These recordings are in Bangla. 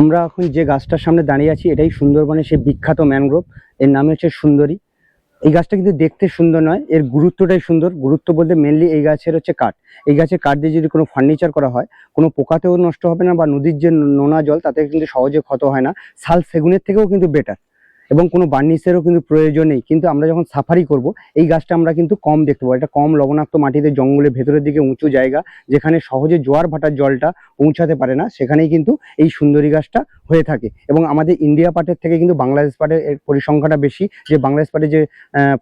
আমরা এখন যে গাছটার সামনে দাঁড়িয়ে আছি এটাই সুন্দরবনের সেই বিখ্যাত ম্যানগ্রোভ। এর নাম হচ্ছে সুন্দরী। এই গাছটা কিন্তু দেখতে সুন্দর নয়, এর গুরুত্বটাই সুন্দর। গুরুত্ব বলতে মেনলি এই গাছের হচ্ছে কাঠ। এই গাছের কাঠ দিয়ে যদি কোনো ফার্নিচার করা হয়, কোনো পোকাতেও নষ্ট হবে না, বা নদীর যে নোনা জল তাতে কিন্তু সহজে ক্ষত হয় না। শাল সেগুনের থেকেও কিন্তু বেটার, এবং কোনো বার্নিশেরও কিন্তু প্রয়োজন নেই। কিন্তু আমরা যখন সাফারি করব, এই গাছটা আমরা কিন্তু কম দেখতে পাবো। এটা কম লবণাক্ত মাটিতে, জঙ্গলের ভেতরের দিকে উঁচু জায়গা, যেখানে সহজে জোয়ার ভাটার জলটা পৌঁছাতে পারে না, সেখানেই কিন্তু এই সুন্দরী গাছটা হয়ে থাকে। এবং আমাদের ইন্ডিয়া পার্টের থেকে কিন্তু বাংলাদেশ পার্টের এর পরিসংখ্যাটা বেশি। যে বাংলাদেশ পার্টে যে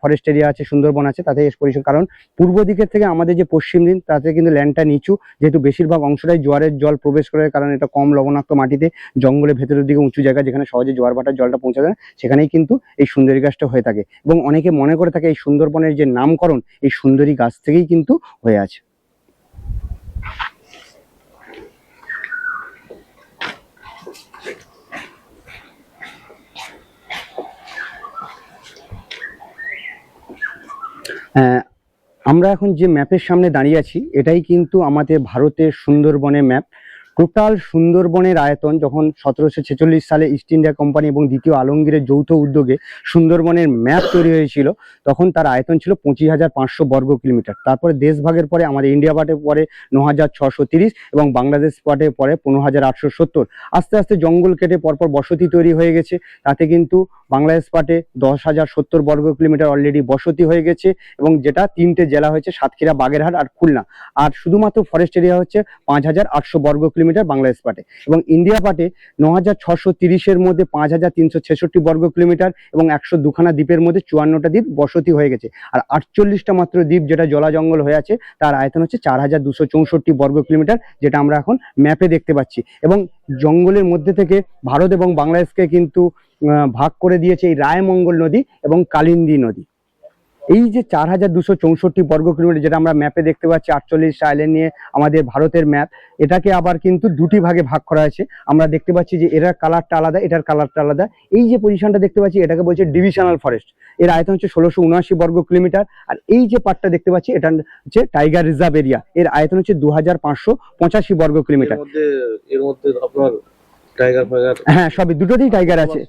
ফরেস্ট এরিয়া আছে, সুন্দরবন আছে, তাতে এর পরিসংখ্যা, কারণ পূর্ব দিকের থেকে আমাদের যে পশ্চিম দিক, তাতে কিন্তু ল্যান্ডটা নিচু, যেহেতু বেশিরভাগ অংশটাই জোয়ারের জল প্রবেশ করে, কারণ এটা কম লবণাক্ত মাটিতে, জঙ্গলের ভেতরের দিকে উঁচু জায়গা, যেখানে সহজে জোয়ার ভাটার জলটা পৌঁছাবে না, সেখানেই কিন্তু এই সুন্দরী গাছটা হয়ে থাকে। এবং অনেকে মনে করে থাকে এই সুন্দরবনের যে নামকরণ এই সুন্দরী গাছ থেকেই কিন্তু হয়ে আছে। আমরা এখন যে ম্যাপের সামনে দাঁড়িয়ে আছি এটাই কিন্তু আমাদের ভারতের সুন্দরবনের ম্যাপ। টোটাল সুন্দরবনের আয়তন যখন 1746 সালে ইস্ট ইন্ডিয়া কোম্পানি এবং দ্বিতীয় আলমগীরের যৌথ উদ্যোগে সুন্দরবনের ম্যাপ তৈরি হয়েছিল, তখন তার আয়তন ছিল 25,500 বর্গ কিলোমিটার। তারপরে দেশভাগের পরে আমাদের ইন্ডিয়া পার্টে পরে 9,630 এবং বাংলাদেশ পার্টে পরে 15,870। আস্তে আস্তে জঙ্গল কেটে পরপর বসতি তৈরি হয়ে গেছে, তাতে কিন্তু বাংলাদেশ পার্টে 10,070 বর্গ কিলোমিটার অলরেডি বসতি হয়ে গেছে। এবং যেটা 3টে জেলা হয়েছে, সাতক্ষীরা, বাগেরহাট আর খুলনা। আর শুধুমাত্র ফরেস্ট এরিয়া হচ্ছে 5,800 বর্গ কিলোমিটার বাংলাদেশ পার্টে। এবং ইন্ডিয়া পার্টে 9,630-এর মধ্যে 5,366 বর্গ কিলোমিটার এবং 102খানা দ্বীপের মধ্যে 54টা দ্বীপ বসতি হয়ে গেছে। আর 48টা মাত্র দ্বীপ যেটা জলা জঙ্গল হয়ে আছে, তার আয়তন হচ্ছে 4,264 বর্গ কিলোমিটার, যেটা আমরা এখন ম্যাপে দেখতে পাচ্ছি। এবং জঙ্গলের মধ্যে থেকে ভারত এবং বাংলাদেশকে কিন্তু ভাগ করে দিয়েছে এই রায়মঙ্গল নদী এবং কালিন্দী নদী। এই যে 4,264 বর্গ কিলোমিটার যেটা আমরা ম্যাপে দেখতে পাচ্ছি, 48টা আইল্যান্ড নিয়ে আমাদের ভারতের ম্যাপ, এটাকে আবার কিন্তু দুটি ভাগে ভাগ করা হয়েছে। আমরা দেখতে পাচ্ছি যে এটার কালারটা আলাদা, এটার কালারটা আলাদা। এই যে পজিশনটা দেখতে পাচ্ছি, এটাকে বলছে ডিভিশনাল ফরেস্ট। এর আয়তন হচ্ছে 1679 বর্গ কিলোমিটার। আর এই যে পার্টটা দেখতে পাচ্ছি, এটা হচ্ছে টাইগার রিজার্ভ এরিয়া। এর আয়তন হচ্ছে 2,585 বর্গ কিলোমিটার। এর মধ্যে আপনার টাইগার ফাইগার, হ্যাঁ, সবই, দুটোতেই টাইগার আছে।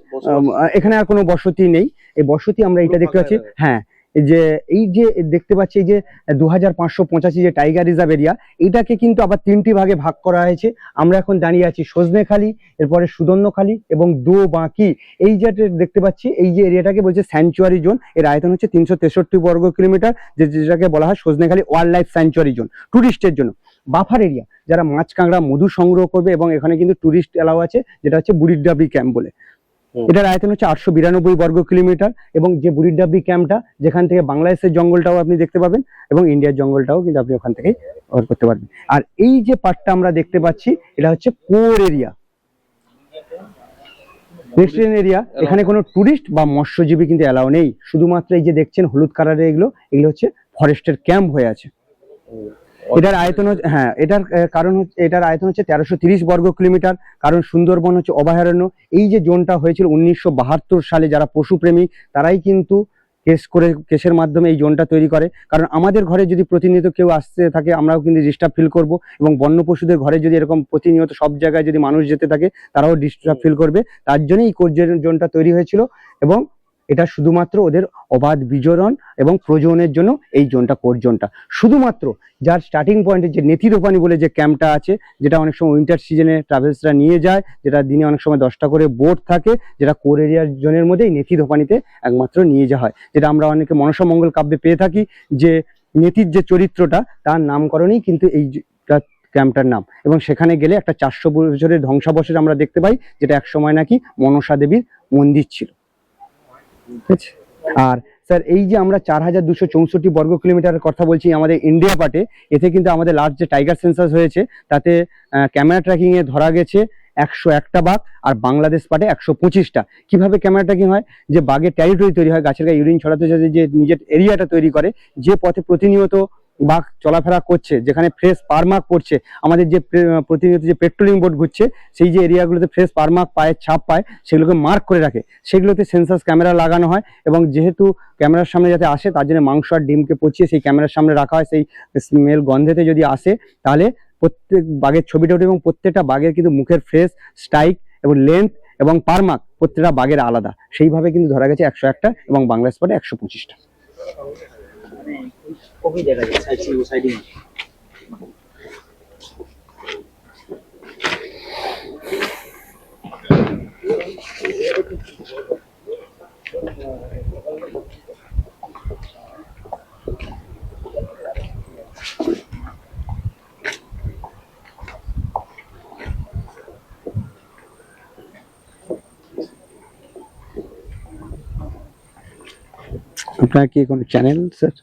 এখানে আর কোনো বসতি নেই। এই বসতি আমরা এটা দেখতে পাচ্ছি। হ্যাঁ, যে এই যে দেখতে পাচ্ছি, এই যে 2,585 যে টাইগার রিজার্ভ এরিয়া, এটাকে কিন্তু আবার 3টি ভাগে ভাগ করা হয়েছে। আমরা এখন দাঁড়িয়ে আছি সজনেখালি, এরপরে সুদর্ণখালি এবং দো বাঁকি। এই যে দেখতে পাচ্ছি, এই যে এরিয়াটাকে বলছে স্যাংচুয়ারি জোন। এর আয়তন হচ্ছে 363 বর্গ কিলোমিটার, যেটাকে বলা হয় Sajnekhali wildlife sanctuary zone, টুরিস্টের জন্য। বাফার এরিয়া, যারা মাছ কাঁকড়া মধু সংগ্রহ করবে, এবং এখানে কিন্তু টুরিস্ট এলাও আছে, যেটা হচ্ছে বুড়িরডাবরি ক্যাম্প বলে। এটার আয়তন হচ্ছে 892 বর্গ কিলোমিটার। এবং যে বুড়িরডাবরি ক্যাম্পটা, যেখান থেকে বাংলাদেশের জঙ্গলটাও আপনি দেখতে পাবেন এবং ইন্ডিয়ার জঙ্গলটাও কিন্তু আপনি ওখান থেকে কভার করতে পারবেন। আর এই যে পার্টটা আমরা দেখতে পাচ্ছি, এটা হচ্ছে কোর এরিয়া, রেস্টুরেন্ট এরিয়া। এখানে কোনো টুরিস্ট বা মৎস্যজীবী কিন্তু এলাও নেই। শুধুমাত্র এই যে দেখছেন হলুদ কালারের, এগুলো হচ্ছে ফরেস্টের ক্যাম্প হয়ে আছে। এটার আয়তন হচ্ছে, হ্যাঁ, এটার কারণ হচ্ছে, এটার আয়তন হচ্ছে 1330 বর্গ কিলোমিটার। কারণ সুন্দরবন হচ্ছে অভয়ারণ্য। এই যে জোনটা হয়েছিল 1972 সালে, যারা পশুপ্রেমী তারাই কিন্তু কেসের মাধ্যমে এই জোনটা তৈরি করে। কারণ আমাদের ঘরে যদি প্রতিনিয়ত কেউ আসতে থাকে, আমরাও কিন্তু ডিস্টার্ব ফিল করব। এবং বন্য পশুদের ঘরে যদি এরকম প্রতিনিয়ত সব জায়গায় যদি মানুষ যেতে থাকে, তারাও ডিস্টার্ব ফিল করবে। তার জন্যই এই কোর জোনটা তৈরি হয়েছিল। এবং এটা শুধুমাত্র ওদের অবাধ বিচরণ এবং প্রজননের জন্য এই জোনটা, কোর জোনটা। শুধুমাত্র যার স্টার্টিং পয়েন্টে যে নেতিদোপানি বলে যে ক্যাম্পটা আছে, যেটা অনেক সময় উইন্টার সিজনে ট্রাভেলসরা নিয়ে যায়, যেটা দিনে অনেক সময় 10টা করে বোট থাকে, যেটা কোর এরিয়ার জোনের মধ্যে নেতিদোপানিতে একমাত্র নিয়ে যাওয়া হয়। যেটা আমরা অনেকে মনসা মঙ্গল কাব্যে পেয়ে থাকি, যে নেতির যে চরিত্রটা, তার নামকরণেই কিন্তু এই ক্যাম্পটার নাম। এবং সেখানে গেলে একটা 400 বছরের ধ্বংসাবশেষ আমরা দেখতে পাই, যেটা একসময় নাকি মনসা দেবীর মন্দির ছিল। ঠিক আছে। আর স্যার, এই যে আমরা 4,264 বর্গ কিলোমিটারের কথা বলছি আমাদের ইন্ডিয়া পার্টে, এতে কিন্তু আমাদের লাস্ট যে টাইগার সেন্সাস হয়েছে, তাতে ক্যামেরা ট্র্যাকিং এ ধরা গেছে 101টা বাঘ, আর বাংলাদেশ পার্টে 125টা। কিভাবে ক্যামেরা ট্র্যাকিং হয়? যে বাঘের টেরিটরি তৈরি হয়, গাছের গায়ে ইউরিন ছড়াতে ছড়াতে যে নিজের এরিয়াটা তৈরি করে, যে পথে প্রতিনিয়ত বাঘ চলাফেরা করছে, যেখানে ফ্রেশ পারমার্ক পড়ছে, আমাদের যে প্রতিনিয়ত যে পেট্রোলিং বোট ঘুরছে, সেই যে এরিয়াগুলোতে ফ্রেশ পারমার্ক পায়ের ছাপ পায়, সেগুলোকে মার্ক করে রাখে, সেগুলোতে সেন্সাস ক্যামেরা লাগানো হয়। এবং যেহেতু ক্যামেরার সামনে যাতে আসে, তার জন্য মাংস আর ডিমকে পচিয়ে সেই ক্যামেরার সামনে রাখা হয়। সেই স্মেল গন্ধেতে যদি আসে, তাহলে প্রত্যেক বাঘের ছবিটা ওঠে। এবং প্রত্যেকটা বাঘের কিন্তু মুখের ফ্রেশ স্ট্রাইক এবং লেন্থ এবং পার মার্ক প্রত্যেকটা বাঘের আলাদা, সেইভাবে কিন্তু ধরা গেছে 101টা এবং বাংলা স্পটে 125টা। কপি দেখা যায় সাইডিং। আপনার কি কোনো চ্যানেল স্যার?